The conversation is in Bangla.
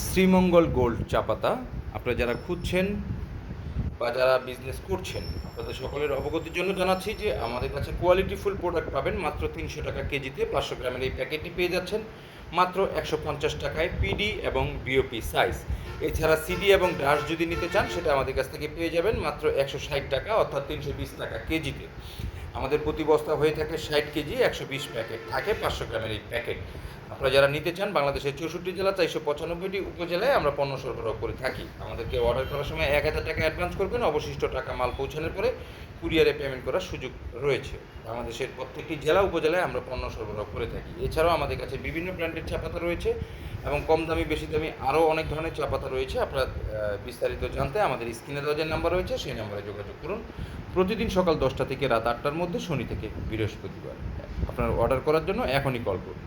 শ্রীমঙ্গল গোল্ড চা পাতা আপনারা যারা খুঁজছেন বা যারা বিজনেস করছেন আপনাদের সকলের অবগতির জন্য জানাচ্ছি যে আমাদের কাছে কোয়ালিটিফুল প্রোডাক্ট পাবেন মাত্র 300 টাকা কেজিতে। 500 গ্রামের এই প্যাকেটটি পেয়ে যাচ্ছেন মাত্র 150 টাকায়, পিডি এবং বিওপি সাইজ। এছাড়া সিডি এবং ডাশ যদি নিতে চান সেটা আমাদের কাছ থেকে পেয়ে যাবেন মাত্র 160 টাকা, অর্থাৎ 320 টাকা কেজিতে। আমাদের প্রতি বস্তা হয়ে থাকে 60 কেজি, 120 প্যাকেট থাকে 500 গ্রামের এই প্যাকেট। আপনারা যারা নিতে চান বাংলাদেশের 64 জেলা 495টি উপজেলায় আমরা পণ্য সরবরাহ করে থাকি। আমাদেরকে অর্ডার করার সময় 1000 টাকা অ্যাডভান্স করবেন, অবশিষ্ট টাকা মাল পৌঁছানোর পরে কুরিয়ারে পেমেন্ট করার সুযোগ রয়েছে। বাংলাদেশের প্রত্যেকটি জেলা উপজেলায় আমরা পণ্য সরবরাহ করে থাকি। এছাড়াও আমাদের কাছে বিভিন্ন ব্র্যান্ডের চা পাতা রয়েছে এবং কম দামি বেশি দামি আরও অনেক ধরনের চা পাতা রয়েছে। আপনারা বিস্তারিত জানতে আমাদের স্ক্রিনে দেওয়া যে নাম্বার রয়েছে সেই নাম্বারে যোগাযোগ করুন। প্রতিদিন সকাল 10টা থেকে রাত 8টার মধ্যে, শনি থেকে বৃহস্পতিবার। আপনার অর্ডার করার জন্য এখনই কল করুন।